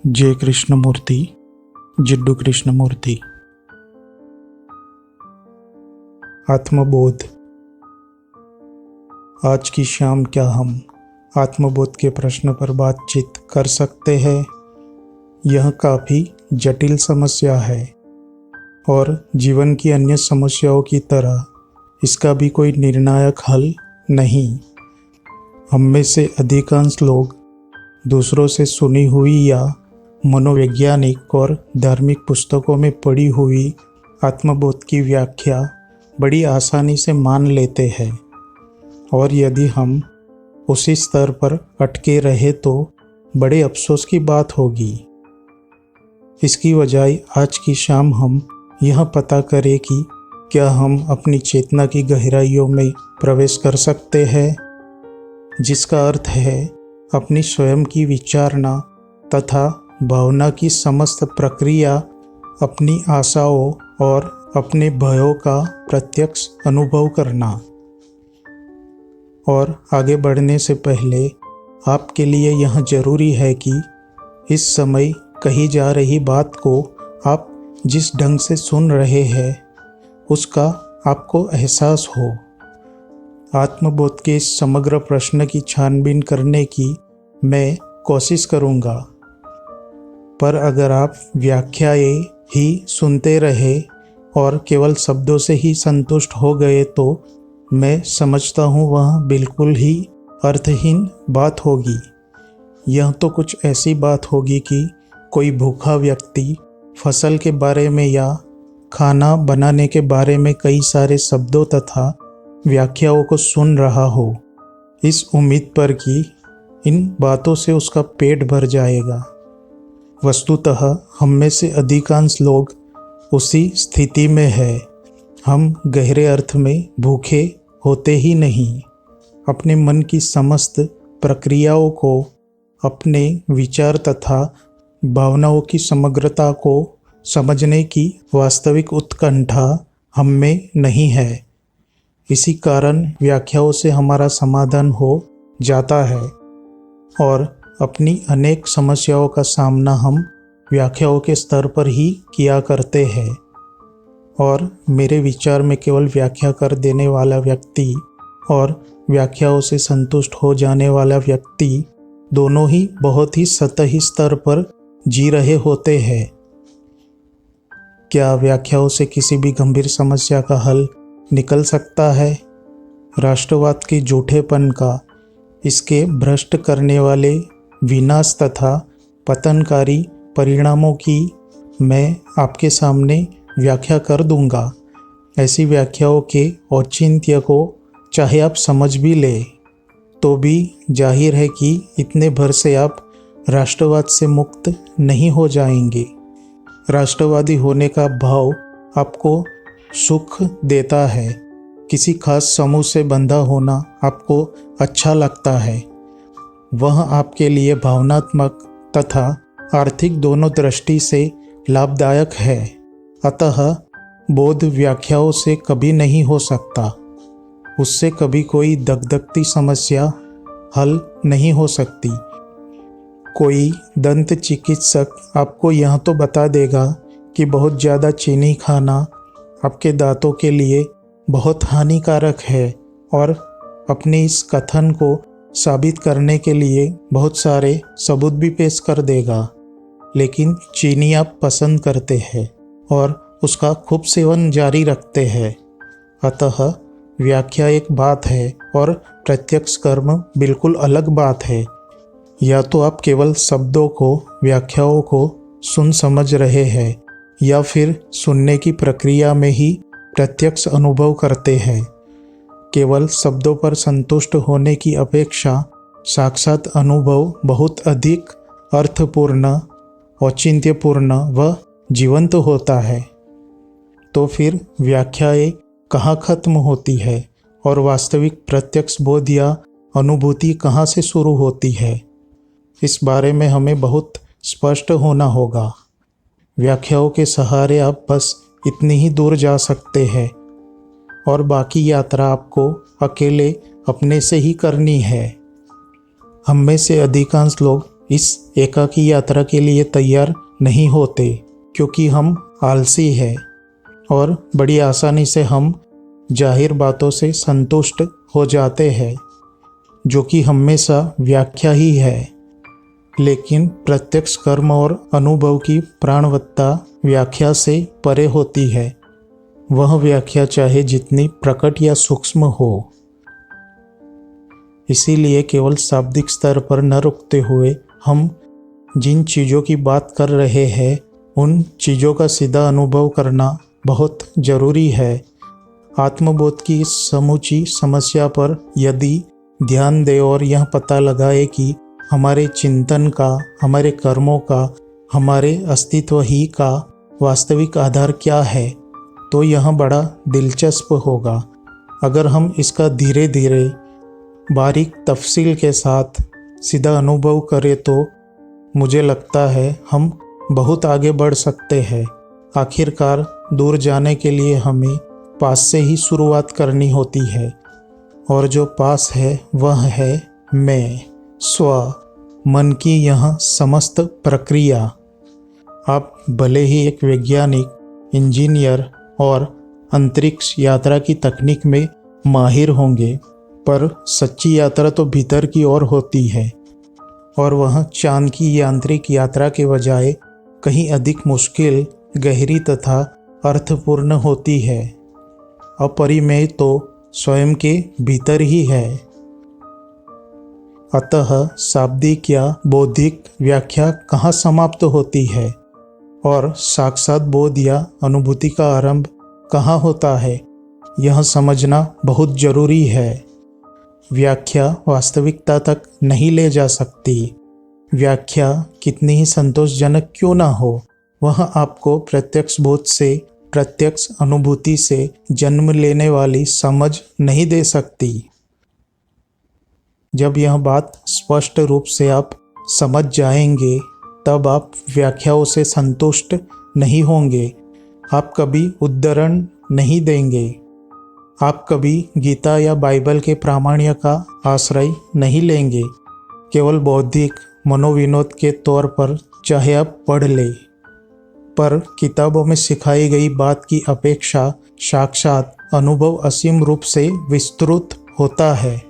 जय कृष्णमूर्ति, जिड्डू कृष्णमूर्ति। आत्मबोध। आज की शाम क्या हम आत्मबोध के प्रश्न पर बातचीत कर सकते हैं? यह काफ़ी जटिल समस्या है और जीवन की अन्य समस्याओं की तरह इसका भी कोई निर्णायक हल नहीं। हम में से अधिकांश लोग दूसरों से सुनी हुई या मनोवैज्ञानिक और धार्मिक पुस्तकों में पढ़ी हुई आत्मबोध की व्याख्या बड़ी आसानी से मान लेते हैं, और यदि हम उसी स्तर पर अटके रहे तो बड़े अफसोस की बात होगी। इसकी बजाय आज की शाम हम यह पता करें कि क्या हम अपनी चेतना की गहराइयों में प्रवेश कर सकते हैं, जिसका अर्थ है अपनी स्वयं की विचारना तथा भावना की समस्त प्रक्रिया, अपनी आशाओं और अपने भयों का प्रत्यक्ष अनुभव करना। और आगे बढ़ने से पहले आपके लिए यह जरूरी है कि इस समय कही जा रही बात को आप जिस ढंग से सुन रहे हैं उसका आपको एहसास हो। आत्मबोध के इस समग्र प्रश्न की छानबीन करने की मैं कोशिश करूँगा, पर अगर आप व्याख्याएं ही सुनते रहे और केवल शब्दों से ही संतुष्ट हो गए तो मैं समझता हूँ वह बिल्कुल ही अर्थहीन बात होगी। यह तो कुछ ऐसी बात होगी कि कोई भूखा व्यक्ति फसल के बारे में या खाना बनाने के बारे में कई सारे शब्दों तथा व्याख्याओं को सुन रहा हो, इस उम्मीद पर कि इन बातों से उसका पेट भर जाएगा। वस्तुतः हम में से अधिकांश लोग उसी स्थिति में है। हम गहरे अर्थ में भूखे होते ही नहीं। अपने मन की समस्त प्रक्रियाओं को, अपने विचार तथा भावनाओं की समग्रता को समझने की वास्तविक उत्कंठा हम में नहीं है। इसी कारण व्याख्याओं से हमारा समाधान हो जाता है और अपनी अनेक समस्याओं का सामना हम व्याख्याओं के स्तर पर ही किया करते हैं। और मेरे विचार में केवल व्याख्या कर देने वाला व्यक्ति और व्याख्याओं से संतुष्ट हो जाने वाला व्यक्ति दोनों ही बहुत ही सतही स्तर पर जी रहे होते हैं। क्या व्याख्याओं से किसी भी गंभीर समस्या का हल निकल सकता है? राष्ट्रवाद के झूठेपन का, इसके भ्रष्ट करने वाले विनाश तथा पतनकारी परिणामों की मैं आपके सामने व्याख्या कर दूंगा। ऐसी व्याख्याओं के औचित्य को चाहे आप समझ भी ले तो भी जाहिर है कि इतने भर से आप राष्ट्रवाद से मुक्त नहीं हो जाएंगे। राष्ट्रवादी होने का भाव आपको सुख देता है। किसी खास समूह से बंधा होना आपको अच्छा लगता है। वह आपके लिए भावनात्मक तथा आर्थिक दोनों दृष्टि से लाभदायक है। अतः बोध व्याख्याओं से कभी नहीं हो सकता। उससे कभी कोई दगदगती समस्या हल नहीं हो सकती। कोई दंत चिकित्सक आपको यह तो बता देगा कि बहुत ज़्यादा चीनी खाना आपके दांतों के लिए बहुत हानिकारक है और अपने इस कथन को साबित करने के लिए बहुत सारे सबूत भी पेश कर देगा, लेकिन चीनी आप पसंद करते हैं और उसका खूब सेवन जारी रखते हैं। अतः व्याख्या एक बात है और प्रत्यक्ष कर्म बिल्कुल अलग बात है। या तो आप केवल शब्दों को, व्याख्याओं को सुन समझ रहे हैं या फिर सुनने की प्रक्रिया में ही प्रत्यक्ष अनुभव करते हैं। केवल शब्दों पर संतुष्ट होने की अपेक्षा साक्षात अनुभव बहुत अधिक अर्थपूर्ण, औचित्यपूर्ण व जीवंत होता है। तो फिर व्याख्याएं कहाँ खत्म होती है और वास्तविक प्रत्यक्ष बोध या अनुभूति कहाँ से शुरू होती है? इस बारे में हमें बहुत स्पष्ट होना होगा। व्याख्याओं के सहारे आप बस इतनी ही दूर जा सकते हैं और बाकी यात्रा आपको अकेले अपने से ही करनी है। हम में से अधिकांश लोग इस एकाकी यात्रा के लिए तैयार नहीं होते, क्योंकि हम आलसी हैं और बड़ी आसानी से हम जाहिर बातों से संतुष्ट हो जाते हैं, जो कि हमेशा व्याख्या ही है। लेकिन प्रत्यक्ष कर्म और अनुभव की प्राणवत्ता व्याख्या से परे होती है। वह व्याख्या चाहे जितनी प्रकट या सूक्ष्म हो। इसीलिए केवल शाब्दिक स्तर पर न रुकते हुए हम जिन चीज़ों की बात कर रहे हैं उन चीज़ों का सीधा अनुभव करना बहुत ज़रूरी है। आत्मबोध की इस समूची समस्या पर यदि ध्यान दें और यह पता लगाए कि हमारे चिंतन का, हमारे कर्मों का, हमारे अस्तित्व ही का वास्तविक आधार क्या है, तो यह बड़ा दिलचस्प होगा। अगर हम इसका धीरे धीरे बारीक तफसील के साथ सीधा अनुभव करें तो मुझे लगता है हम बहुत आगे बढ़ सकते हैं। आखिरकार दूर जाने के लिए हमें पास से ही शुरुआत करनी होती है, और जो पास है वह है मैं, स्व, मन की यह समस्त प्रक्रिया। आप भले ही एक वैज्ञानिक, इंजीनियर और अंतरिक्ष यात्रा की तकनीक में माहिर होंगे, पर सच्ची यात्रा तो भीतर की ओर होती है, और वह चांद की यांत्रिक यात्रा के बजाय कहीं अधिक मुश्किल, गहरी तथा अर्थपूर्ण होती है। अपरिमेय तो स्वयं के भीतर ही है। अतः शाब्दिक या बौद्धिक व्याख्या कहाँ समाप्त होती है और साक्षात बोध या अनुभूति का आरंभ कहाँ होता है, यह समझना बहुत जरूरी है। व्याख्या वास्तविकता तक नहीं ले जा सकती। व्याख्या कितनी ही संतोषजनक क्यों ना हो, वह आपको प्रत्यक्ष बोध से, प्रत्यक्ष अनुभूति से जन्म लेने वाली समझ नहीं दे सकती। जब यह बात स्पष्ट रूप से आप समझ जाएंगे, तब आप व्याख्याओं से संतुष्ट नहीं होंगे। आप कभी उद्धरण नहीं देंगे। आप कभी गीता या बाइबल के प्रामाण्य का आश्रय नहीं लेंगे। केवल बौद्धिक मनोविनोद के तौर पर चाहे आप पढ़ लें, पर किताबों में सिखाई गई बात की अपेक्षा साक्षात अनुभव असीम रूप से विस्तृत होता है।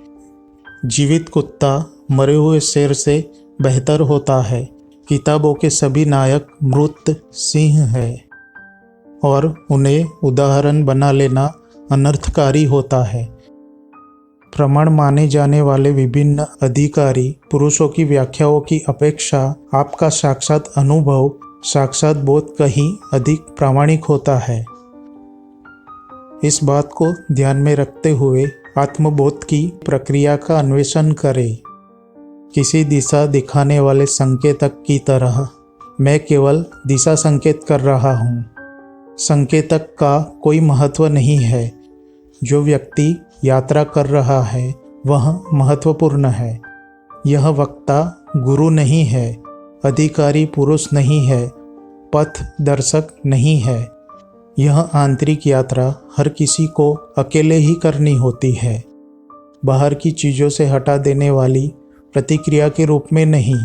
जीवित कुत्ता मरे हुए शेर से बेहतर होता है। किताबों के सभी नायक मृत सिंह है, और उन्हें उदाहरण बना लेना अनर्थकारी होता है। प्रमाण माने जाने वाले विभिन्न अधिकारी पुरुषों की व्याख्याओं की अपेक्षा आपका साक्षात अनुभव, साक्षात बोध कहीं अधिक प्रामाणिक होता है। इस बात को ध्यान में रखते हुए आत्मबोध की प्रक्रिया का अन्वेषण करें। किसी दिशा दिखाने वाले संकेतक की तरह मैं केवल दिशा संकेत कर रहा हूँ। संकेतक का कोई महत्व नहीं है। जो व्यक्ति यात्रा कर रहा है वह महत्वपूर्ण है। यह वक्ता गुरु नहीं है, अधिकारी पुरुष नहीं है, पथ दर्शक नहीं है। यह आंतरिक यात्रा हर किसी को अकेले ही करनी होती है, बाहर की चीज़ों से हटा देने वाली प्रतिक्रिया के रूप में नहीं,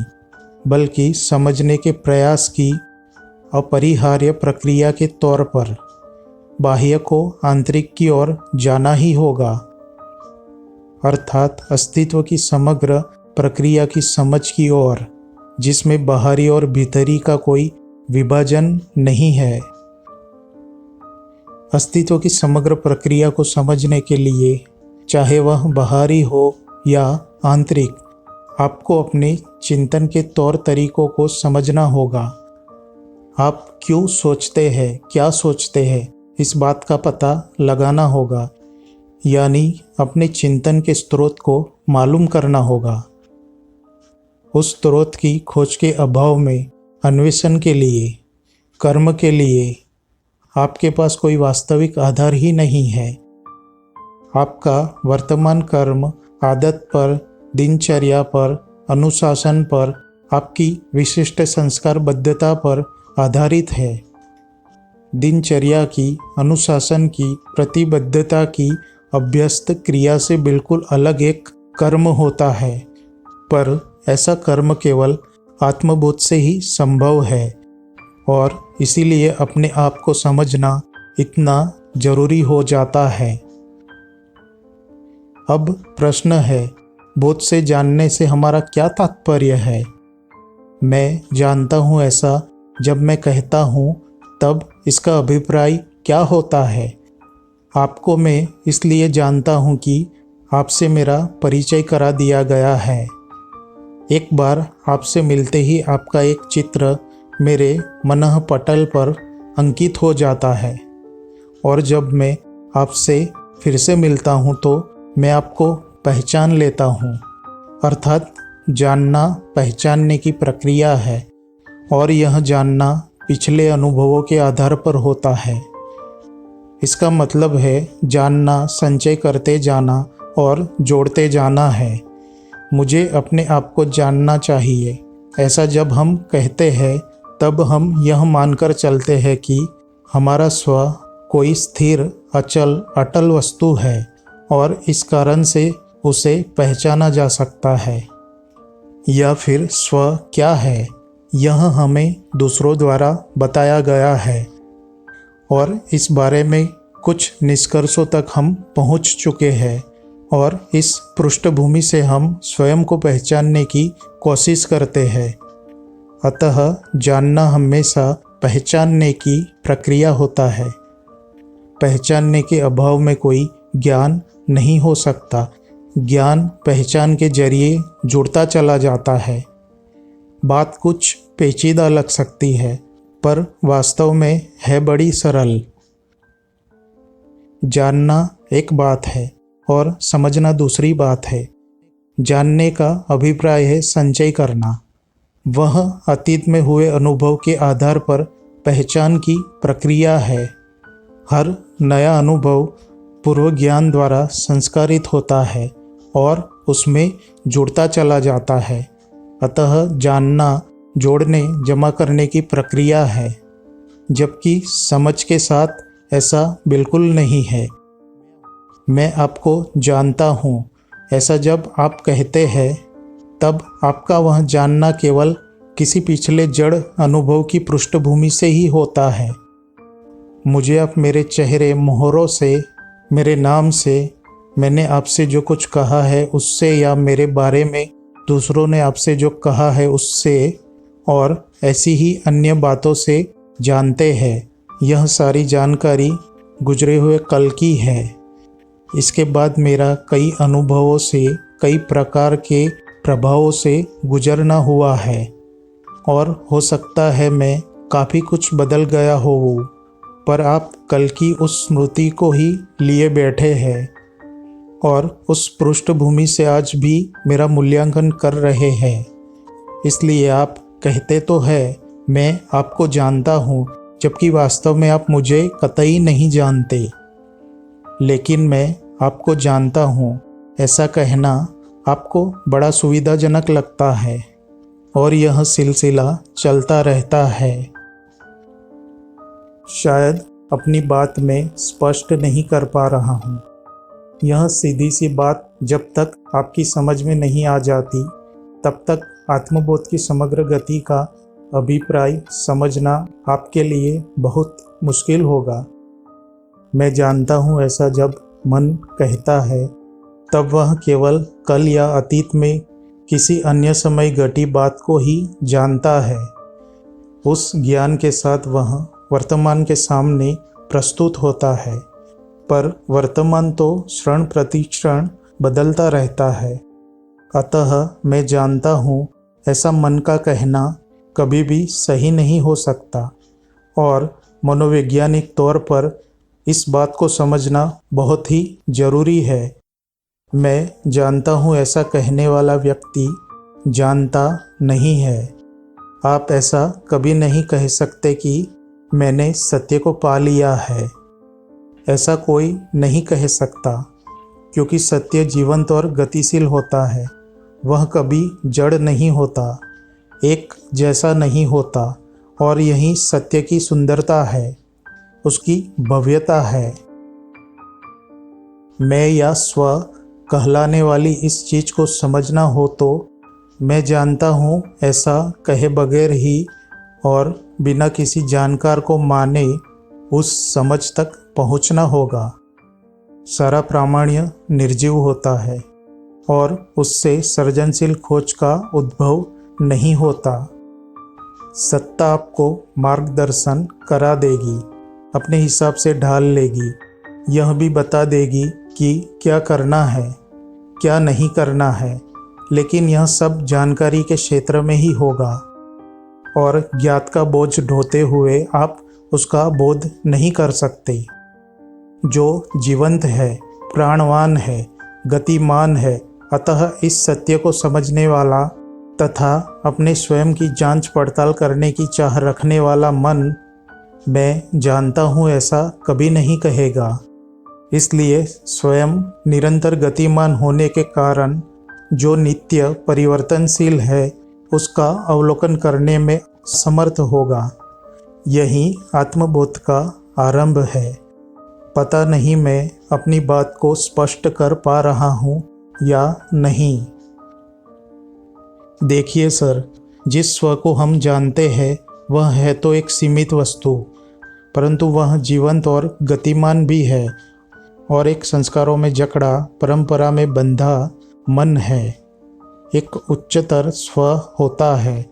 बल्कि समझने के प्रयास की अपरिहार्य प्रक्रिया के तौर पर। बाह्य को आंतरिक की ओर जाना ही होगा, अर्थात अस्तित्व की समग्र प्रक्रिया की समझ की ओर, जिसमें बाहरी और भीतरी का कोई विभाजन नहीं है। अस्तित्व की समग्र प्रक्रिया को समझने के लिए, चाहे वह बाहरी हो या आंतरिक, आपको अपने चिंतन के तौर तरीकों को समझना होगा। आप क्यों सोचते हैं, क्या सोचते हैं, इस बात का पता लगाना होगा, यानी अपने चिंतन के स्रोत को मालूम करना होगा। उस स्रोत की खोज के अभाव में अन्वेषण के लिए, कर्म के लिए आपके पास कोई वास्तविक आधार ही नहीं है। आपका वर्तमान कर्म आदत पर, दिनचर्या पर, अनुशासन पर, आपकी विशिष्ट संस्कारबद्धता पर आधारित है। दिनचर्या की, अनुशासन की, प्रतिबद्धता की अभ्यस्त क्रिया से बिल्कुल अलग एक कर्म होता है, पर ऐसा कर्म केवल आत्मबोध से ही संभव है और इसीलिए अपने आप को समझना इतना जरूरी हो जाता है। अब प्रश्न है, बोध से जानने से हमारा क्या तात्पर्य है? मैं जानता हूँ ऐसा जब मैं कहता हूँ तब इसका अभिप्राय क्या होता है? आपको मैं इसलिए जानता हूँ कि आपसे मेरा परिचय करा दिया गया है। एक बार आपसे मिलते ही आपका एक चित्र मेरे मनः पटल पर अंकित हो जाता है और जब मैं आपसे फिर से मिलता हूँ तो मैं आपको पहचान लेता हूँ। अर्थात जानना पहचानने की प्रक्रिया है और यह जानना पिछले अनुभवों के आधार पर होता है। इसका मतलब है जानना संचय करते जाना और जोड़ते जाना है। मुझे अपने आप को जानना चाहिए, ऐसा जब हम कहते हैं तब हम यह मानकर चलते हैं कि हमारा स्व कोई स्थिर अटल वस्तु है और इस कारण से उसे पहचाना जा सकता है। या फिर स्व क्या है, यह हमें दूसरों द्वारा बताया गया है और इस बारे में कुछ निष्कर्षों तक हम पहुंच चुके हैं और इस पृष्ठभूमि से हम स्वयं को पहचानने की कोशिश करते हैं। अतः जानना हमेशा पहचानने की प्रक्रिया होता है। पहचानने के अभाव में कोई ज्ञान नहीं हो सकता। ज्ञान पहचान के जरिए जुड़ता चला जाता है। बात कुछ पेचीदा लग सकती है पर वास्तव में है बड़ी सरल। जानना एक बात है और समझना दूसरी बात है। जानने का अभिप्राय है संचय करना। वह अतीत में हुए अनुभव के आधार पर पहचान की प्रक्रिया है। हर नया अनुभव पूर्व ज्ञान द्वारा संस्कारित होता है और उसमें जुड़ता चला जाता है। अतः जानना जोड़ने जमा करने की प्रक्रिया है, जबकि समझ के साथ ऐसा बिल्कुल नहीं है। मैं आपको जानता हूँ, ऐसा जब आप कहते हैं तब आपका वह जानना केवल किसी पिछले जड़ अनुभव की पृष्ठभूमि से ही होता है। मुझे आप मेरे चेहरे मोहरों से, मेरे नाम से, मैंने आपसे जो कुछ कहा है उससे या मेरे बारे में दूसरों ने आपसे जो कहा है उससे और ऐसी ही अन्य बातों से जानते हैं। यह सारी जानकारी गुजरे हुए कल की है। इसके बाद मेरा कई अनुभवों से, कई प्रकार के प्रभावों से गुजरना हुआ है और हो सकता है मैं काफ़ी कुछ बदल गया हो, पर आप कल की उस स्मृति को ही लिए बैठे हैं और उस पृष्ठभूमि से आज भी मेरा मूल्यांकन कर रहे हैं। इसलिए आप कहते तो है मैं आपको जानता हूँ, जबकि वास्तव में आप मुझे कतई नहीं जानते। लेकिन मैं आपको जानता हूँ, ऐसा कहना आपको बड़ा सुविधाजनक लगता है और यह सिलसिला चलता रहता है। शायद अपनी बात में स्पष्ट नहीं कर पा रहा हूँ। यह सीधी सी बात जब तक आपकी समझ में नहीं आ जाती तब तक आत्मबोध की समग्र गति का अभिप्राय समझना आपके लिए बहुत मुश्किल होगा। मैं जानता हूँ ऐसा जब मन कहता है तब वह केवल कल या अतीत में किसी अन्य समय घटी बात को ही जानता है। उस ज्ञान के साथ वह वर्तमान के सामने प्रस्तुत होता है, पर वर्तमान तो क्षण प्रति क्षण बदलता रहता है। अतः मैं जानता हूँ ऐसा मन का कहना कभी भी सही नहीं हो सकता और मनोवैज्ञानिक तौर पर इस बात को समझना बहुत ही जरूरी है। मैं जानता हूँ ऐसा कहने वाला व्यक्ति जानता नहीं है। आप ऐसा कभी नहीं कह सकते कि मैंने सत्य को पा लिया है। ऐसा कोई नहीं कह सकता, क्योंकि सत्य जीवंत और गतिशील होता है। वह कभी जड़ नहीं होता, एक जैसा नहीं होता, और यही सत्य की सुंदरता है, उसकी भव्यता है। मैं या स्व कहलाने वाली इस चीज़ को समझना हो तो मैं जानता हूँ ऐसा कहे बगैर ही और बिना किसी जानकार को माने उस समझ तक पहुँचना होगा। सारा प्रामाण्य निर्जीव होता है और उससे सृजनशील खोज का उद्भव नहीं होता। सत्ता आपको मार्गदर्शन करा देगी, अपने हिसाब से ढाल लेगी, यह भी बता देगी कि क्या करना है क्या नहीं करना है, लेकिन यह सब जानकारी के क्षेत्र में ही होगा और ज्ञात का बोझ ढोते हुए आप उसका बोध नहीं कर सकते। जो जीवंत है, प्राणवान है, गतिमान है, अतः इस सत्य को समझने वाला तथा अपने स्वयं की जांच पड़ताल करने की चाह रखने वाला मन मैं जानता हूँ ऐसा कभी नहीं कहेगा। इसलिए स्वयं निरंतर गतिमान होने के कारण जो नित्य परिवर्तनशील है उसका अवलोकन करने में समर्थ होगा। यही आत्मबोध का आरंभ है। पता नहीं मैं अपनी बात को स्पष्ट कर पा रहा हूँ या नहीं। देखिए सर, जिस स्व को हम जानते हैं वह है तो एक सीमित वस्तु, परंतु वह जीवंत और गतिमान भी है और एक संस्कारों में जकड़ा, परंपरा में बंधा मन है। एक उच्चतर स्व होता है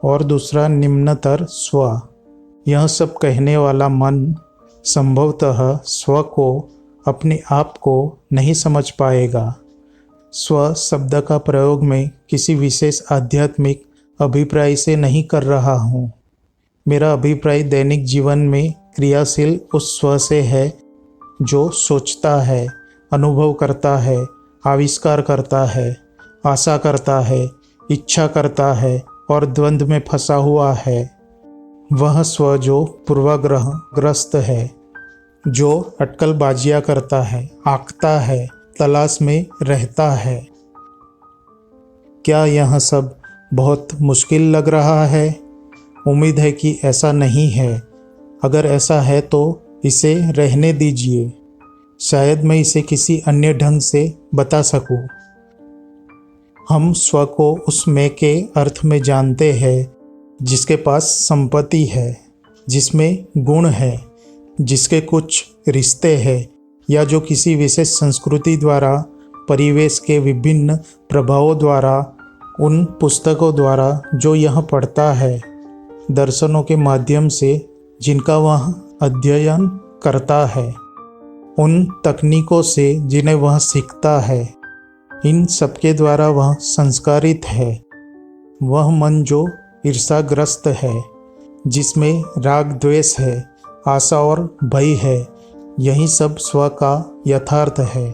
और दूसरा निम्नतर स्व। यह सब कहने वाला मन संभवतः स्व को, अपने आप को नहीं समझ पाएगा। स्व शब्द का प्रयोग मैं किसी विशेष आध्यात्मिक अभिप्राय से नहीं कर रहा हूँ। मेरा अभिप्राय दैनिक जीवन में क्रियाशील उस स्व से है जो सोचता है, अनुभव करता है, आविष्कार करता है, आशा करता है, इच्छा करता है और द्वंद्व में फंसा हुआ है। वह स्व जो पूर्वाग्रह ग्रस्त है, जो अटकलबाजियाँ करता है, आंकता है, तलाश में रहता है। क्या यह सब बहुत मुश्किल लग रहा है? उम्मीद है कि ऐसा नहीं है। अगर ऐसा है तो इसे रहने दीजिए। शायद मैं इसे किसी अन्य ढंग से बता सकूं। हम स्व को उस मैं के अर्थ में जानते हैं जिसके पास संपत्ति है, जिसमें गुण है, जिसके कुछ रिश्ते हैं या जो किसी विशेष संस्कृति द्वारा, परिवेश के विभिन्न प्रभावों द्वारा, उन पुस्तकों द्वारा जो यह पढ़ता है, दर्शनों के माध्यम से जिनका वह अध्ययन करता है, उन तकनीकों से जिन्हें वह सीखता है, इन सबके द्वारा वह संस्कारित है। वह मन जो ईर्ष्याग्रस्त है, जिसमें राग द्वेष है, आशा और भय है, यही सब स्व का यथार्थ है।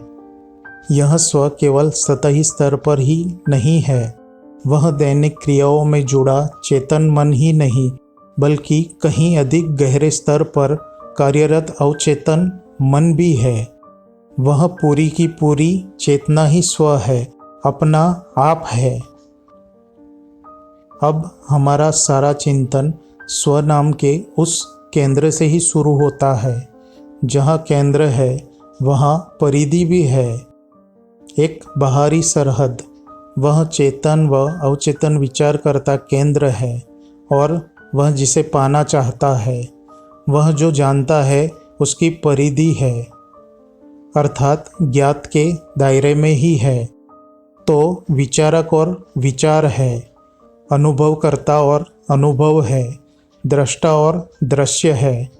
यह स्व केवल सतही स्तर पर ही नहीं है, वह दैनिक क्रियाओं में जुड़ा चेतन मन ही नहीं, बल्कि कहीं अधिक गहरे स्तर पर कार्यरत अवचेतन मन भी है। वह पूरी की पूरी चेतना ही स्व है, अपना आप है। अब हमारा सारा चिंतन स्व नाम के उस केंद्र से ही शुरू होता है। जहाँ केंद्र है वहाँ परिधि भी है, एक बाहरी सरहद। वह चेतन व अवचेतन विचार करता केंद्र है और वह जिसे पाना चाहता है, वह जो जानता है उसकी परिधि है, अर्थात ज्ञात के दायरे में ही है। तो विचारक और विचार है, अनुभवकर्ता और अनुभव है, दृष्टा और दृश्य है।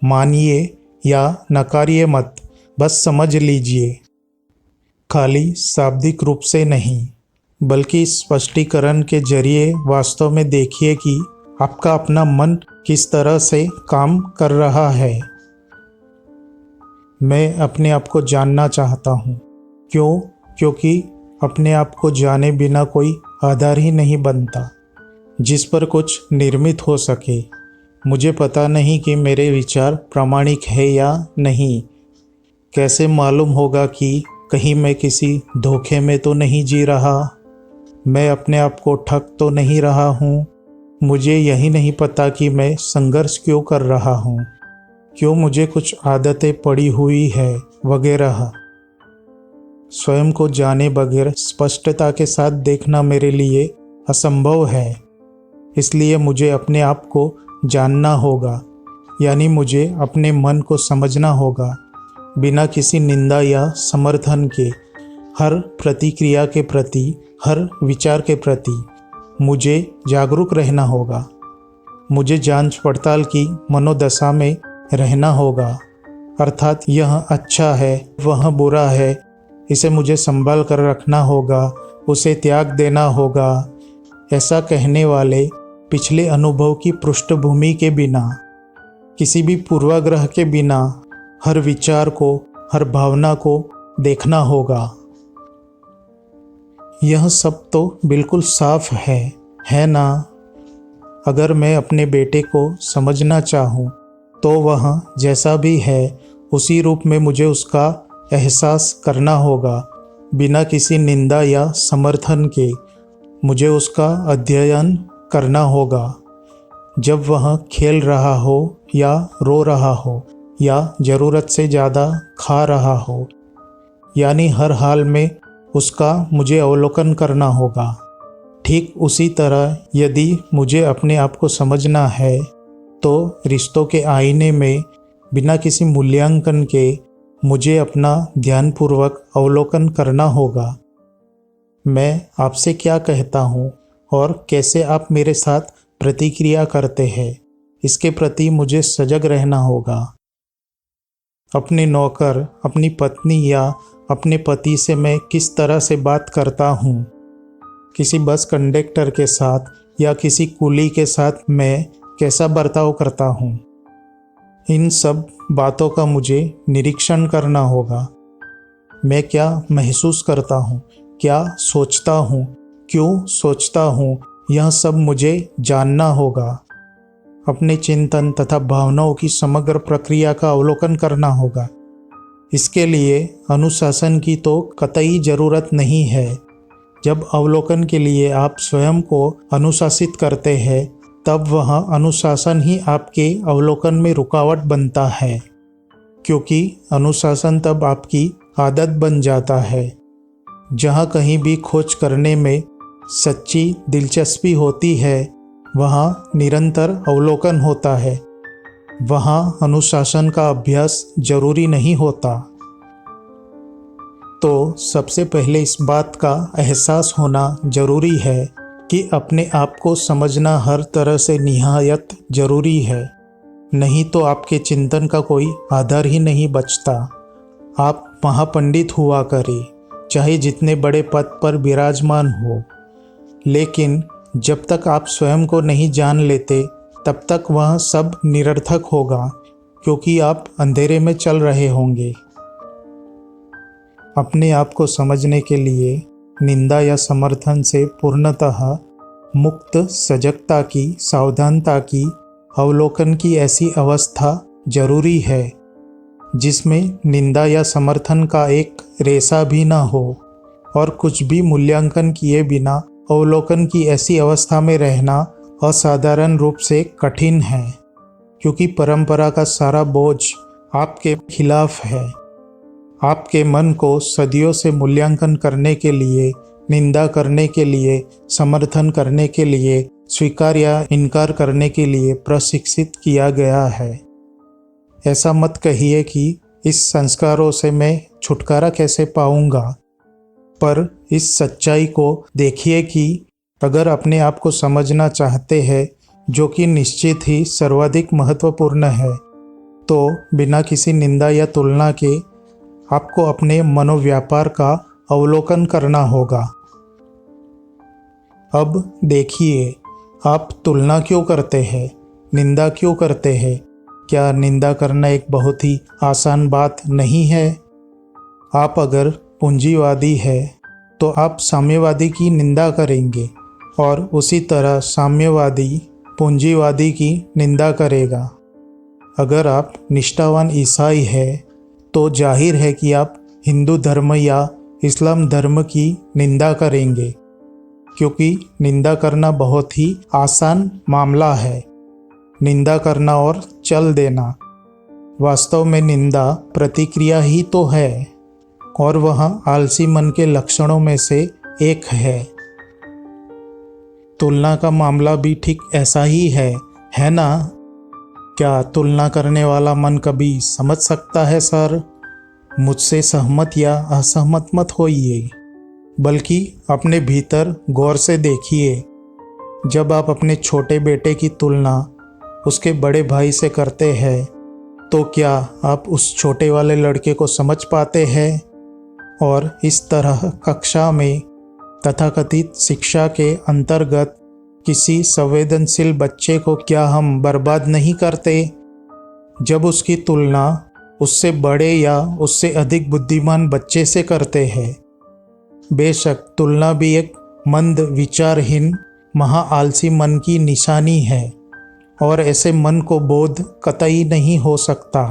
मानिए या नकारिए मत, बस समझ लीजिए। खाली शाब्दिक रूप से नहीं, बल्कि स्पष्टीकरण के जरिए वास्तव में देखिए कि आपका अपना मन किस तरह से काम कर रहा है। मैं अपने आप को जानना चाहता हूँ। क्यों? क्योंकि अपने आप को जाने बिना कोई आधार ही नहीं बनता जिस पर कुछ निर्मित हो सके। मुझे पता नहीं कि मेरे विचार प्रामाणिक है या नहीं। कैसे मालूम होगा कि कहीं मैं किसी धोखे में तो नहीं जी रहा? मैं अपने आप को ठग तो नहीं रहा हूँ? मुझे यही नहीं पता कि मैं संघर्ष क्यों कर रहा हूँ, क्यों मुझे कुछ आदतें पड़ी हुई है वगैरह। स्वयं को जाने बगैर स्पष्टता के साथ देखना मेरे लिए असंभव है। इसलिए मुझे अपने आप को जानना होगा, यानी मुझे अपने मन को समझना होगा। बिना किसी निंदा या समर्थन के हर प्रतिक्रिया के प्रति, हर विचार के प्रति मुझे जागरूक रहना होगा। मुझे जांच पड़ताल की मनोदशा में रहना होगा, अर्थात यह अच्छा है, वह बुरा है, इसे मुझे संभाल कर रखना होगा, उसे त्याग देना होगा। ऐसा कहने वाले पिछले अनुभव की पृष्ठभूमि के बिना, किसी भी पूर्वाग्रह के बिना हर विचार को, हर भावना को देखना होगा। यह सब तो बिल्कुल साफ है ना? अगर मैं अपने बेटे को समझना चाहूँ तो वह जैसा भी है उसी रूप में मुझे उसका एहसास करना होगा, बिना किसी निंदा या समर्थन के मुझे उसका अध्ययन करना होगा। जब वह खेल रहा हो या रो रहा हो या ज़रूरत से ज़्यादा खा रहा हो, यानी हर हाल में उसका मुझे अवलोकन करना होगा। ठीक उसी तरह यदि मुझे अपने आप को समझना है तो रिश्तों के आईने में बिना किसी मूल्यांकन के मुझे अपना ध्यानपूर्वक अवलोकन करना होगा। मैं आपसे क्या कहता हूँ और कैसे आप मेरे साथ प्रतिक्रिया करते हैं, इसके प्रति मुझे सजग रहना होगा। अपने नौकर, अपनी पत्नी या अपने पति से मैं किस तरह से बात करता हूँ, किसी बस कंडक्टर के साथ या किसी कुली के साथ मैं कैसा बर्ताव करता हूँ, इन सब बातों का मुझे निरीक्षण करना होगा। मैं क्या महसूस करता हूँ, क्या सोचता हूँ, क्यों सोचता हूँ, यह सब मुझे जानना होगा। अपने चिंतन तथा भावनाओं की समग्र प्रक्रिया का अवलोकन करना होगा। इसके लिए अनुशासन की तो कतई ज़रूरत नहीं है। जब अवलोकन के लिए आप स्वयं को अनुशासित करते हैं, तब वह अनुशासन ही आपके अवलोकन में रुकावट बनता है, क्योंकि अनुशासन तब आपकी आदत बन जाता है। जहाँ कहीं भी खोज करने में सच्ची दिलचस्पी होती है, वहाँ निरंतर अवलोकन होता है। वहाँ अनुशासन का अभ्यास जरूरी नहीं होता। तो सबसे पहले इस बात का एहसास होना जरूरी है कि अपने आप को समझना हर तरह से निहायत जरूरी है। नहीं तो आपके चिंतन का कोई आधार ही नहीं बचता। आप महापंडित हुआ करें, चाहे जितने बड़े पद पर विराजमान हो, लेकिन जब तक आप स्वयं को नहीं जान लेते तब तक वह सब निरर्थक होगा, क्योंकि आप अंधेरे में चल रहे होंगे। अपने आप को समझने के लिए निंदा या समर्थन से पूर्णतः मुक्त सजगता की, सावधानता की, अवलोकन की ऐसी अवस्था जरूरी है जिसमें निंदा या समर्थन का एक रेशा भी न हो, और कुछ भी मूल्यांकन किए बिना अवलोकन की ऐसी अवस्था में रहना असाधारण रूप से कठिन है, क्योंकि परंपरा का सारा बोझ आपके खिलाफ है। आपके मन को सदियों से मूल्यांकन करने के लिए, निंदा करने के लिए, समर्थन करने के लिए, स्वीकार या इनकार करने के लिए प्रशिक्षित किया गया है। ऐसा मत कहिए कि इस संस्कारों से मैं छुटकारा कैसे पाऊंगा, पर इस सच्चाई को देखिए कि अगर अपने आप को समझना चाहते हैं, जो कि निश्चित ही सर्वाधिक महत्वपूर्ण है, तो बिना किसी निंदा या तुलना के आपको अपने मनोव्यापार का अवलोकन करना होगा। अब देखिए, आप तुलना क्यों करते हैं, निंदा क्यों करते हैं? क्या निंदा करना एक बहुत ही आसान बात नहीं है? आप अगर पूंजीवादी है तो आप साम्यवादी की निंदा करेंगे, और उसी तरह साम्यवादी पूंजीवादी की निंदा करेगा। अगर आप निष्ठावान ईसाई है तो जाहिर है कि आप हिंदू धर्म या इस्लाम धर्म की निंदा करेंगे, क्योंकि निंदा करना बहुत ही आसान मामला है। निंदा करना और चल देना, वास्तव में निंदा प्रतिक्रिया ही तो है। और वह आलसी मन के लक्षणों में से एक है। तुलना का मामला भी ठीक ऐसा ही है ना? क्या तुलना करने वाला मन कभी समझ सकता है सर? मुझसे सहमत या असहमत मत होइए, बल्कि अपने भीतर गौर से देखिए। जब आप अपने छोटे बेटे की तुलना उसके बड़े भाई से करते हैं, तो क्या आप उस छोटे वाले लड़के को समझ पाते हैं? और इस तरह कक्षा में तथाकथित शिक्षा के अंतर्गत किसी संवेदनशील बच्चे को क्या हम बर्बाद नहीं करते, जब उसकी तुलना उससे बड़े या उससे अधिक बुद्धिमान बच्चे से करते हैं? बेशक तुलना भी एक मंद विचारहीन महा आलसी मन की निशानी है, और ऐसे मन को बोध कतई नहीं हो सकता।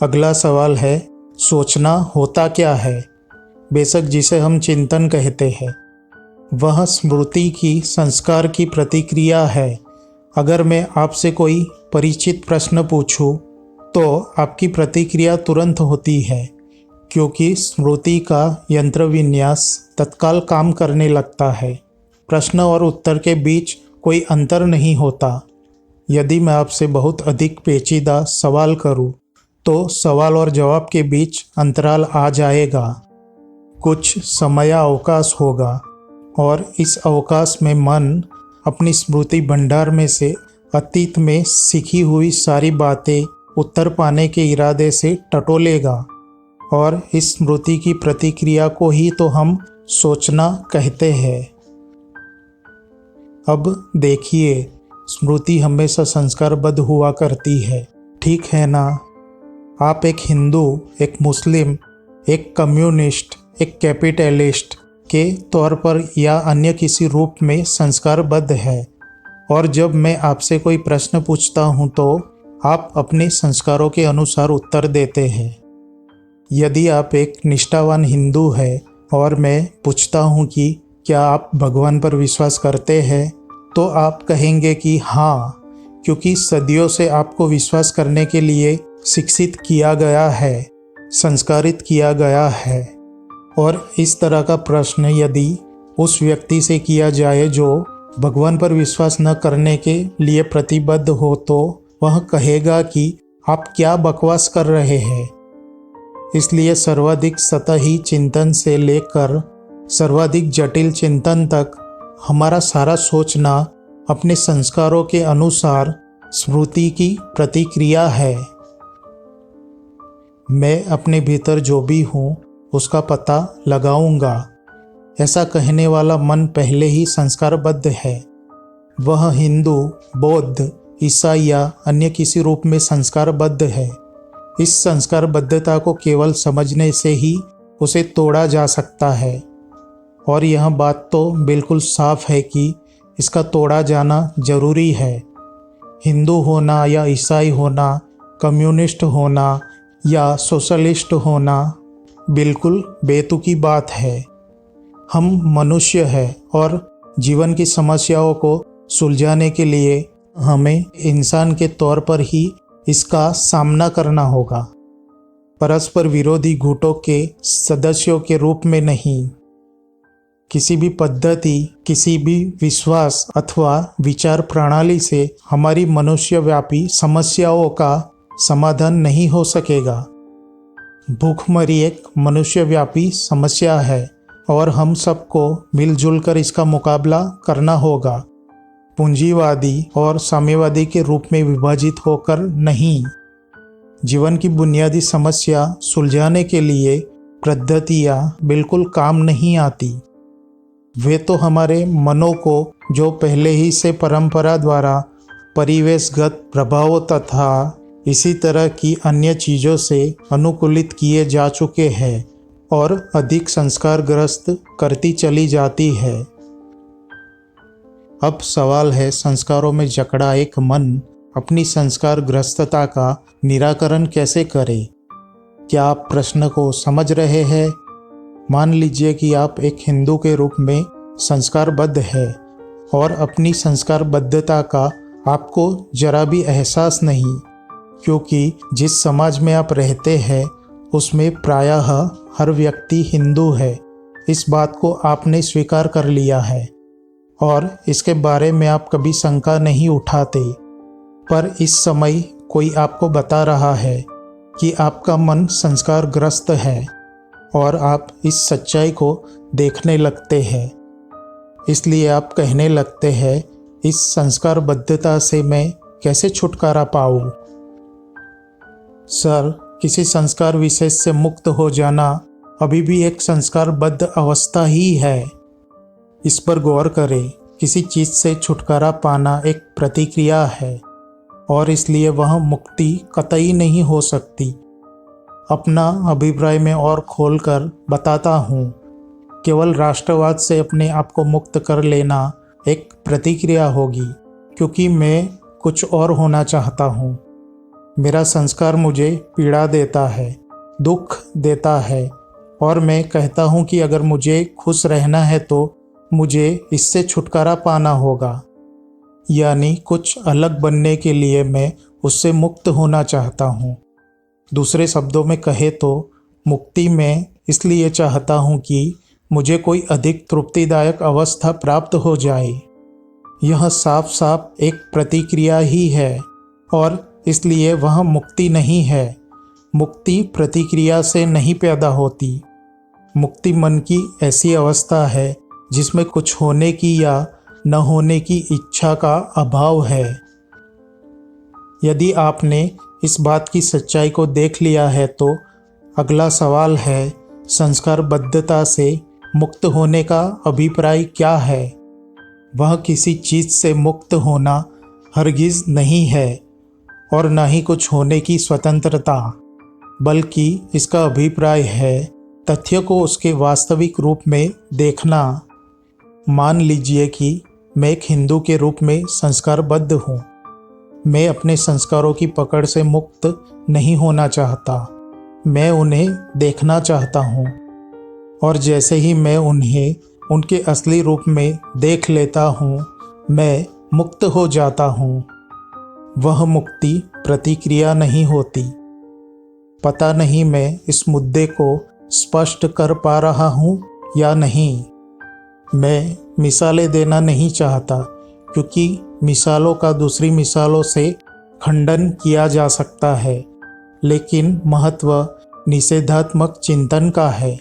अगला सवाल है, सोचना होता क्या है? बेशक जिसे हम चिंतन कहते हैं, वह स्मृति की संस्कार की प्रतिक्रिया है। अगर मैं आपसे कोई परिचित प्रश्न पूछूं, तो आपकी प्रतिक्रिया तुरंत होती है, क्योंकि स्मृति का यंत्र विन्यास तत्काल काम करने लगता है। प्रश्न और उत्तर के बीच कोई अंतर नहीं होता। यदि मैं आपसे बहुत अधिक पेचीदा सवाल करूं, तो सवाल और जवाब के बीच अंतराल आ जाएगा। कुछ समय अवकाश होगा, और इस अवकाश में मन अपनी स्मृति भंडार में से अतीत में सीखी हुई सारी बातें उत्तर पाने के इरादे से टटोलेगा, और इस स्मृति की प्रतिक्रिया को ही तो हम सोचना कहते हैं। अब देखिए, स्मृति हमेशा संस्कारबद्ध हुआ करती है, ठीक है ना? आप एक हिंदू, एक मुस्लिम, एक कम्युनिस्ट, एक कैपिटलिस्ट के तौर पर या अन्य किसी रूप में संस्कारबद्ध है, और जब मैं आपसे कोई प्रश्न पूछता हूँ, तो आप अपने संस्कारों के अनुसार उत्तर देते हैं। यदि आप एक निष्ठावान हिंदू हैं और मैं पूछता हूँ कि क्या आप भगवान पर विश्वास करते हैं, तो आप कहेंगे कि हाँ, क्योंकि सदियों से आपको विश्वास करने के लिए शिक्षित किया गया है, संस्कारित किया गया है। और इस तरह का प्रश्न यदि उस व्यक्ति से किया जाए जो भगवान पर विश्वास न करने के लिए प्रतिबद्ध हो, तो वह कहेगा कि आप क्या बकवास कर रहे हैं। इसलिए सर्वाधिक सतही चिंतन से लेकर सर्वाधिक जटिल चिंतन तक हमारा सारा सोचना अपने संस्कारों के अनुसार स्मृति की प्रतिक्रिया है। मैं अपने भीतर जो भी हूँ उसका पता लगाऊंगा, ऐसा कहने वाला मन पहले ही संस्कारबद्ध है। वह हिंदू, बौद्ध, ईसाई या अन्य किसी रूप में संस्कारबद्ध है। इस संस्कारबद्धता को केवल समझने से ही उसे तोड़ा जा सकता है, और यह बात तो बिल्कुल साफ है कि इसका तोड़ा जाना जरूरी है। हिंदू होना या ईसाई होना, कम्युनिस्ट होना या सोशलिस्ट होना बिल्कुल बेतुकी बात है। हम मनुष्य हैं, और जीवन की समस्याओं को सुलझाने के लिए हमें इंसान के तौर पर ही इसका सामना करना होगा, परस्पर विरोधी गुटों के सदस्यों के रूप में नहीं। किसी भी पद्धति, किसी भी विश्वास अथवा विचार प्रणाली से हमारी मनुष्यव्यापी समस्याओं का समाधान नहीं हो सकेगा। भूखमरी एक मनुष्यव्यापी समस्या है, और हम सबको मिलजुल कर इसका मुकाबला करना होगा, पूंजीवादी और साम्यवादी के रूप में विभाजित होकर नहीं। जीवन की बुनियादी समस्या सुलझाने के लिए पद्धतियाँ बिल्कुल काम नहीं आती। वे तो हमारे मनों को, जो पहले ही से परंपरा द्वारा परिवेशगत प्रभावों तथा इसी तरह की अन्य चीज़ों से अनुकूलित किए जा चुके हैं, और अधिक संस्कारग्रस्त करती चली जाती है। अब सवाल है, संस्कारों में जकड़ा एक मन अपनी संस्कारग्रस्तता का निराकरण कैसे करे? क्या आप प्रश्न को समझ रहे हैं? मान लीजिए कि आप एक हिंदू के रूप में संस्कारबद्ध है, और अपनी संस्कारबद्धता का आपको जरा भी एहसास नहीं, क्योंकि जिस समाज में आप रहते हैं उसमें प्रायः हर व्यक्ति हिंदू है, इस बात को आपने स्वीकार कर लिया है और इसके बारे में आप कभी शंका नहीं उठाते। पर इस समय कोई आपको बता रहा है कि आपका मन संस्कारग्रस्त है और आप इस सच्चाई को देखने लगते हैं। इसलिए आप कहने लगते हैं, इस संस्कारबद्धता से मैं कैसे छुटकारा पाऊँ? सर, किसी संस्कार विशेष से मुक्त हो जाना अभी भी एक संस्कारबद्ध अवस्था ही है। इस पर गौर करें। किसी चीज़ से छुटकारा पाना एक प्रतिक्रिया है और इसलिए वह मुक्ति कतई नहीं हो सकती। अपना अभिप्राय में और खोलकर बताता हूँ, केवल राष्ट्रवाद से अपने आप को मुक्त कर लेना एक प्रतिक्रिया होगी, क्योंकि मैं कुछ और होना चाहता हूँ। मेरा संस्कार मुझे पीड़ा देता है, दुख देता है और मैं कहता हूँ कि अगर मुझे खुश रहना है तो मुझे इससे छुटकारा पाना होगा, यानी कुछ अलग बनने के लिए मैं उससे मुक्त होना चाहता हूँ। दूसरे शब्दों में कहे तो मुक्ति मैं इसलिए चाहता हूँ कि मुझे कोई अधिक तृप्तिदायक अवस्था प्राप्त हो जाए। यह साफ साफ एक प्रतिक्रिया ही है और इसलिए वह मुक्ति नहीं है। मुक्ति प्रतिक्रिया से नहीं पैदा होती। मुक्ति मन की ऐसी अवस्था है जिसमें कुछ होने की या न होने की इच्छा का अभाव है। यदि आपने इस बात की सच्चाई को देख लिया है तो अगला सवाल है, संस्कारबद्धता से मुक्त होने का अभिप्राय क्या है? वह किसी चीज़ से मुक्त होना हरगिज़ नहीं है और न ही कुछ होने की स्वतंत्रता, बल्कि इसका अभिप्राय है तथ्य को उसके वास्तविक रूप में देखना। मान लीजिए कि मैं एक हिंदू के रूप में संस्कारबद्ध हूँ। मैं अपने संस्कारों की पकड़ से मुक्त नहीं होना चाहता। मैं उन्हें देखना चाहता हूँ और जैसे ही मैं उन्हें उनके असली रूप में देख लेता हूँ, मैं मुक्त हो जाता हूँ। वह मुक्ति प्रतिक्रिया नहीं होती। पता नहीं मैं इस मुद्दे को स्पष्ट कर पा रहा हूँ या नहीं। मैं मिसालें देना नहीं चाहता, क्योंकि मिसालों का दूसरी मिसालों से खंडन किया जा सकता है, लेकिन महत्व निषेधात्मक चिंतन का है,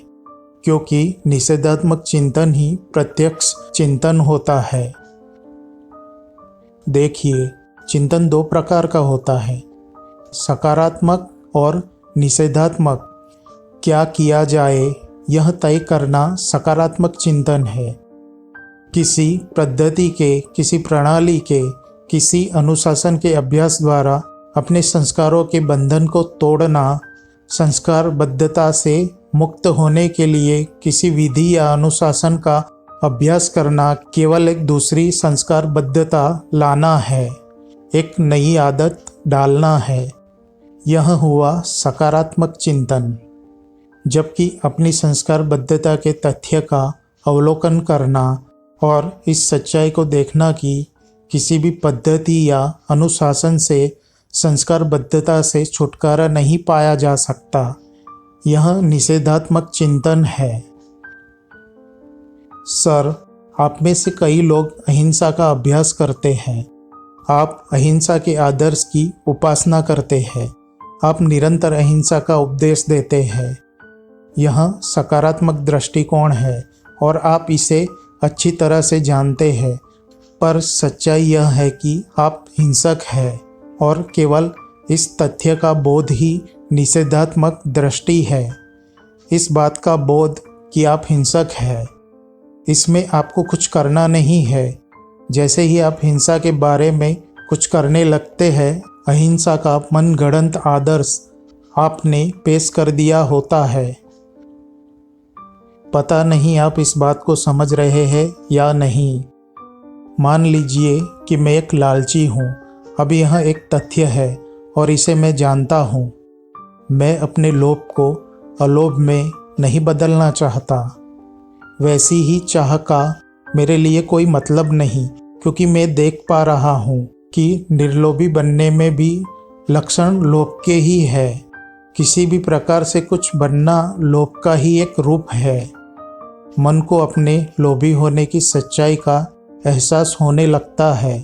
क्योंकि निषेधात्मक चिंतन ही प्रत्यक्ष चिंतन होता है। देखिए, चिंतन दो प्रकार का होता है, सकारात्मक और निषेधात्मक। क्या किया जाए यह तय करना सकारात्मक चिंतन है। किसी पद्धति के, किसी प्रणाली के, किसी अनुशासन के अभ्यास द्वारा अपने संस्कारों के बंधन को तोड़ना, संस्कारबद्धता से मुक्त होने के लिए किसी विधि या अनुशासन का अभ्यास करना केवल एक दूसरी संस्कारबद्धता लाना है, एक नई आदत डालना है। यह हुआ सकारात्मक चिंतन। जबकि अपनी संस्कारबद्धता के तथ्य का अवलोकन करना और इस सच्चाई को देखना कि किसी भी पद्धति या अनुशासन से संस्कारबद्धता से छुटकारा नहीं पाया जा सकता, यह निषेधात्मक चिंतन है। सर, आप में से कई लोग अहिंसा का अभ्यास करते हैं। आप अहिंसा के आदर्श की उपासना करते हैं। आप निरंतर अहिंसा का उपदेश देते हैं। यह सकारात्मक दृष्टिकोण है और आप इसे अच्छी तरह से जानते हैं, पर सच्चाई यह है कि आप हिंसक हैं और केवल इस तथ्य का बोध ही निषेधात्मक दृष्टि है। इस बात का बोध कि आप हिंसक हैं, इसमें आपको कुछ करना नहीं है। जैसे ही आप हिंसा के बारे में कुछ करने लगते हैं, अहिंसा का मनगढ़ंत आदर्श आपने पेश कर दिया होता है। पता नहीं आप इस बात को समझ रहे हैं या नहीं। मान लीजिए कि मैं एक लालची हूँ। अब यह एक तथ्य है और इसे मैं जानता हूँ। मैं अपने लोभ को अलोभ में नहीं बदलना चाहता। वैसी ही चाह का मेरे लिए कोई मतलब नहीं, क्योंकि मैं देख पा रहा हूँ कि निर्लोभी बनने में भी लक्षण लोभ के ही है। किसी भी प्रकार से कुछ बनना लोभ का ही एक रूप है। मन को अपने लोभी होने की सच्चाई का एहसास होने लगता है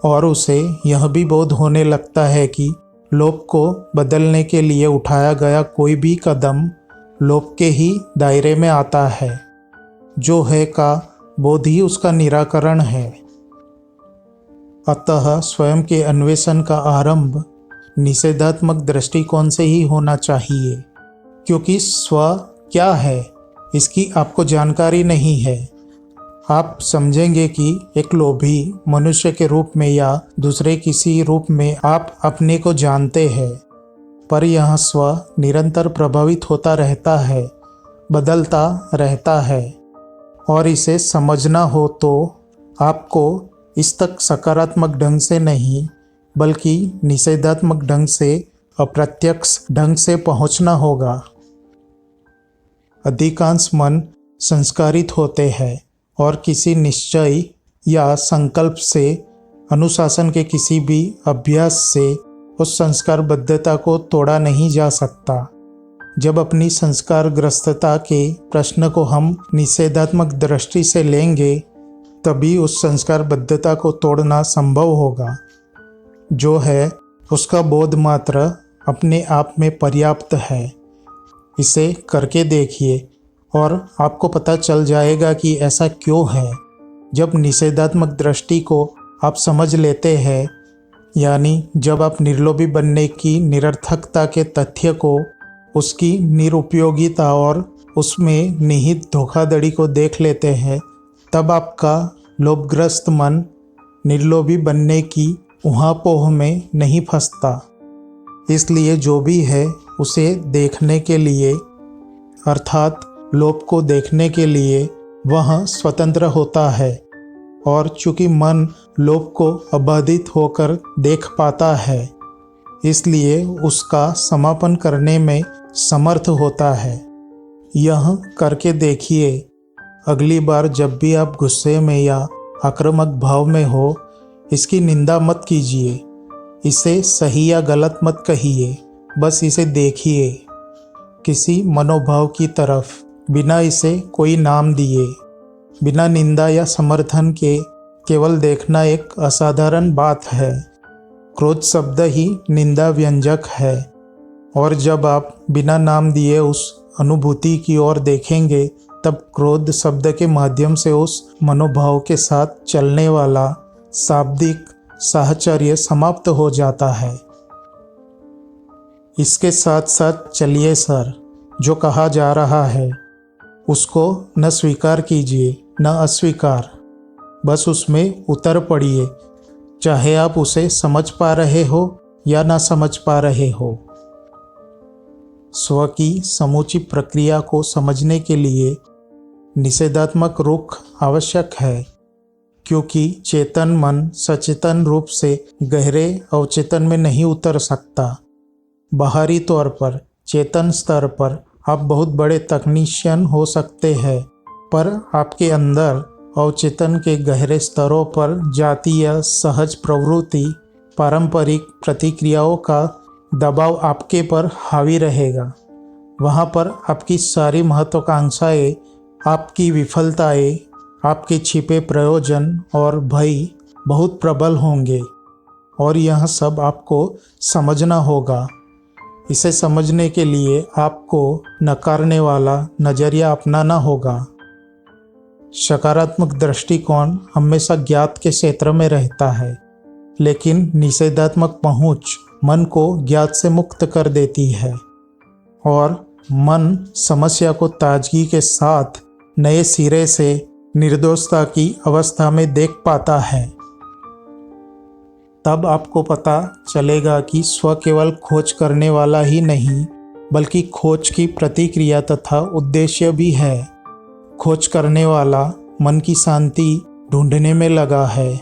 और उसे यह भी बोध होने लगता है कि लोभ को बदलने के लिए उठाया गया कोई भी कदम लोभ के ही दायरे में आता है। जो है का बोध ही उसका निराकरण है। अतः स्वयं के अन्वेषण का आरंभ निषेधात्मक दृष्टिकोण से ही होना चाहिए, क्योंकि स्व क्या है इसकी आपको जानकारी नहीं है। आप समझेंगे कि एक लोभी मनुष्य के रूप में या दूसरे किसी रूप में आप अपने को जानते हैं, पर यह स्व निरंतर प्रभावित होता रहता है, बदलता रहता है और इसे समझना हो तो आपको इस तक सकारात्मक ढंग से नहीं बल्कि निषेधात्मक ढंग से, अप्रत्यक्ष ढंग से पहुंचना होगा। अधिकांश मन संस्कारित होते हैं और किसी निश्चय या संकल्प से, अनुशासन के किसी भी अभ्यास से उस संस्कारबद्धता को तोड़ा नहीं जा सकता। जब अपनी संस्कारग्रस्तता के प्रश्न को हम निषेधात्मक दृष्टि से लेंगे तभी उस संस्कारबद्धता को तोड़ना संभव होगा। जो है उसका बोध मात्र अपने आप में पर्याप्त है। इसे करके देखिए और आपको पता चल जाएगा कि ऐसा क्यों है। जब निषेधात्मक दृष्टि को आप समझ लेते हैं, यानी जब आप निर्लोभी बनने की निरर्थकता के तथ्य को, उसकी निरुपयोगिता और उसमें निहित धोखाधड़ी को देख लेते हैं, तब आपका लोभग्रस्त मन निर्लोभी बनने की ऊहापोह में नहीं फंसता। इसलिए जो भी है उसे देखने के लिए, अर्थात लोभ को देखने के लिए वह स्वतंत्र होता है। और चूंकि मन लोभ को अबाधित होकर देख पाता है, इसलिए उसका समापन करने में समर्थ होता है। यह करके देखिए। अगली बार जब भी आप गुस्से में या आक्रामक भाव में हो, इसकी निंदा मत कीजिए, इसे सही या गलत मत कहिए, बस इसे देखिए किसी मनोभाव की तरफ, बिना इसे कोई नाम दिए, बिना निंदा या समर्थन के। केवल देखना एक असाधारण बात है। क्रोध शब्द ही निंदा व्यंजक है, और जब आप बिना नाम दिए उस अनुभूति की ओर देखेंगे तब क्रोध शब्द के माध्यम से उस मनोभाव के साथ चलने वाला शाब्दिक साहचर्य समाप्त हो जाता है। इसके साथ साथ चलिए सर, जो कहा जा रहा है उसको न स्वीकार कीजिए न अस्वीकार, बस उसमें उतर पड़िए, चाहे आप उसे समझ पा रहे हो या ना समझ पा रहे हो। स्व की समूची प्रक्रिया को समझने के लिए निषेधात्मक रुख आवश्यक है, क्योंकि चेतन मन सचेतन रूप से गहरे अवचेतन में नहीं उतर सकता। बाहरी तौर पर चेतन स्तर पर आप बहुत बड़े तकनीशियन हो सकते हैं, पर आपके अंदर अवचेतन के गहरे स्तरों पर जातीय सहज प्रवृत्ति, पारंपरिक प्रतिक्रियाओं का दबाव आपके पर हावी रहेगा। वहाँ पर आपकी सारी महत्वाकांक्षाएं, आपकी विफलताएं, आपके छिपे प्रयोजन और भय बहुत प्रबल होंगे, और यह सब आपको समझना होगा। इसे समझने के लिए आपको नकारने वाला नज़रिया अपनाना होगा। सकारात्मक दृष्टिकोण हमेशा ज्ञात के क्षेत्र में रहता है, लेकिन निषेधात्मक पहुँच मन को ज्ञात से मुक्त कर देती है और मन समस्या को ताजगी के साथ नए सिरे से निर्दोषता की अवस्था में देख पाता है। तब आपको पता चलेगा कि स्व केवल खोज करने वाला ही नहीं, बल्कि खोज की प्रतिक्रिया तथा उद्देश्य भी है। खोज करने वाला मन की शांति ढूंढने में लगा है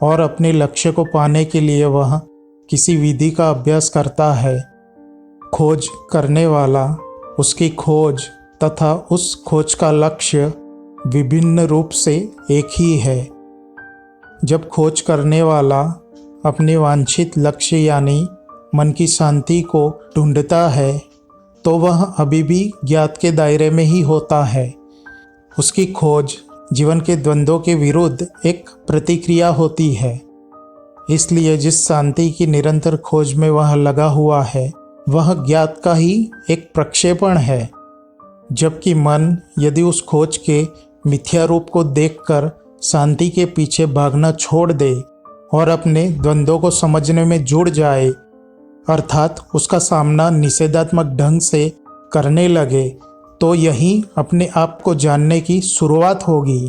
और अपने लक्ष्य को पाने के लिए वह किसी विधि का अभ्यास करता है। खोज करने वाला, उसकी खोज तथा उस खोज का लक्ष्य विभिन्न रूप से एक ही है। जब खोज करने वाला अपने वांछित लक्ष्य यानी मन की शांति को ढूंढता है तो वह अभी भी ज्ञात के दायरे में ही होता है। उसकी खोज जीवन के द्वंद्वों के विरुद्ध एक प्रतिक्रिया होती है। इसलिए जिस शांति की निरंतर खोज में वह लगा हुआ है वह ज्ञात का ही एक प्रक्षेपण है, जबकि मन यदि उस खोज के मिथ्या रूप को देखकर शांति के पीछे भागना छोड़ दे और अपने द्वंद्वों को समझने में जुड़ जाए, अर्थात उसका सामना निषेधात्मक ढंग से करने लगे, तो यही अपने आप को जानने की शुरुआत होगी।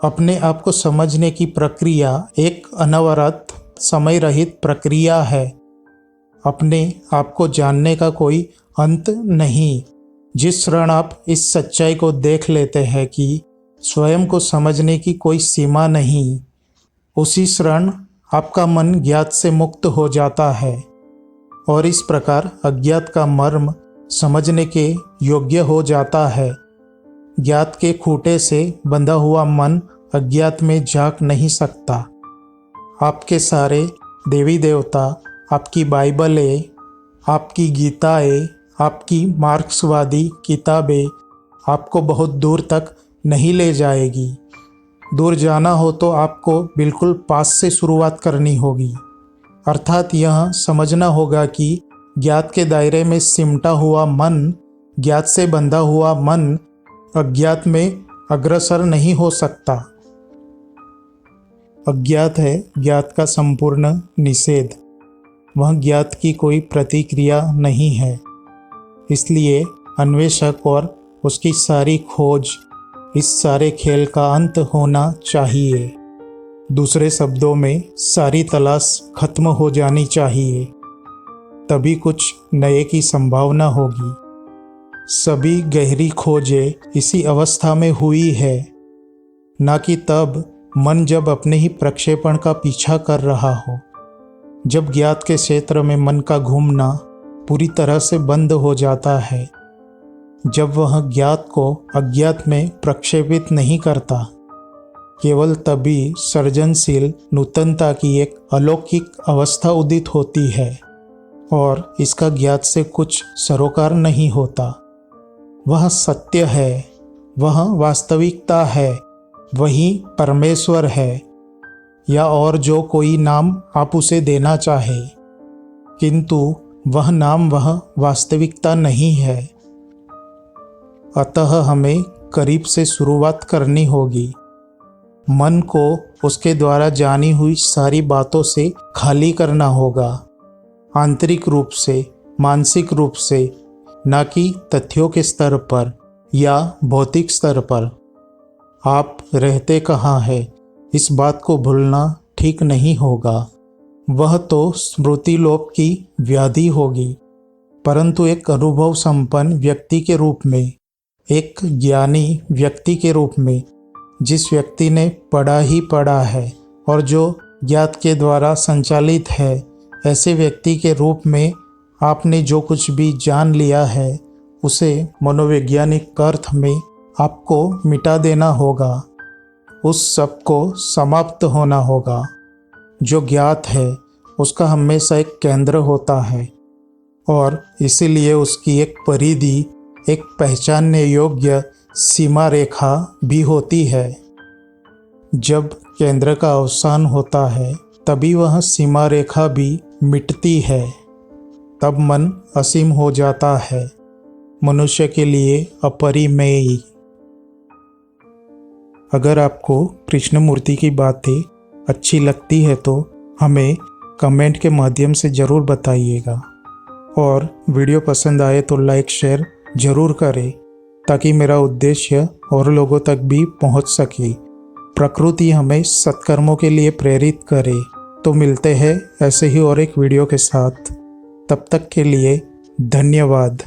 अपने आप को समझने की प्रक्रिया एक अनवरत समय रहित प्रक्रिया है। अपने आप को जानने का कोई अंत नहीं। जिस क्षण आप इस सच्चाई को देख लेते हैं कि स्वयं को समझने की कोई सीमा नहीं, उसी क्षण आपका मन ज्ञात से मुक्त हो जाता है और इस प्रकार अज्ञात का मर्म समझने के योग्य हो जाता है। ज्ञात के खूंटे से बंधा हुआ मन अज्ञात में झांक नहीं सकता। आपके सारे देवी देवता, आपकी बाइबलें, आपकी गीताएं, आपकी मार्क्सवादी किताबें आपको बहुत दूर तक नहीं ले जाएगी। दूर जाना हो तो आपको बिल्कुल पास से शुरुआत करनी होगी, अर्थात यह समझना होगा कि ज्ञात के दायरे में सिमटा हुआ मन, ज्ञात से बंधा हुआ मन अज्ञात में अग्रसर नहीं हो सकता। अज्ञात है ज्ञात का संपूर्ण निषेध, वह ज्ञात की कोई प्रतिक्रिया नहीं है। इसलिए अन्वेषक और उसकी सारी खोज, इस सारे खेल का अंत होना चाहिए। दूसरे शब्दों में सारी तलाश खत्म हो जानी चाहिए, तभी कुछ नए की संभावना होगी। सभी गहरी खोजें इसी अवस्था में हुई है, ना कि तब मन जब अपने ही प्रक्षेपण का पीछा कर रहा हो। जब ज्ञात के क्षेत्र में मन का घूमना पूरी तरह से बंद हो जाता है, जब वह ज्ञात को अज्ञात में प्रक्षेपित नहीं करता, केवल तभी सृजनशील नूतनता की एक अलौकिक अवस्था उदित होती है और इसका ज्ञात से कुछ सरोकार नहीं होता। वह सत्य है, वह वास्तविकता है, वही परमेश्वर है, या और जो कोई नाम आप उसे देना चाहे, किंतु वह नाम वह वास्तविकता नहीं है। अतः हमें करीब से शुरुआत करनी होगी। मन को उसके द्वारा जानी हुई सारी बातों से खाली करना होगा, आंतरिक रूप से, मानसिक रूप से, ना कि तथ्यों के स्तर पर या भौतिक स्तर पर। आप रहते कहाँ हैं, इस बात को भूलना ठीक नहीं होगा। वह तो स्मृति लोप की व्याधि होगी, परंतु एक अनुभव संपन्न व्यक्ति के रूप में, एक ज्ञानी व्यक्ति के रूप में, जिस व्यक्ति ने पढ़ा ही पढ़ा है और जो ज्ञात के द्वारा संचालित है, ऐसे व्यक्ति के रूप में आपने जो कुछ भी जान लिया है उसे मनोवैज्ञानिक अर्थ में आपको मिटा देना होगा। उस सब को समाप्त होना होगा। जो ज्ञात है उसका हमेशा एक केंद्र होता है और इसीलिए उसकी एक परिधि, एक पहचानने योग्य सीमा रेखा भी होती है। जब केंद्र का अवसान होता है तभी वह सीमा रेखा भी मिटती है, तब मन असीम हो जाता है, मनुष्य के लिए अपरिमेय। अगर आपको कृष्णमूर्ति की बातें अच्छी लगती है तो हमें कमेंट के माध्यम से ज़रूर बताइएगा और वीडियो पसंद आए तो लाइक शेयर ज़रूर करें ताकि मेरा उद्देश्य और लोगों तक भी पहुंच सके। प्रकृति हमें सत्कर्मों के लिए प्रेरित करे। तो मिलते हैं ऐसे ही और एक वीडियो के साथ। तब तक के लिए धन्यवाद।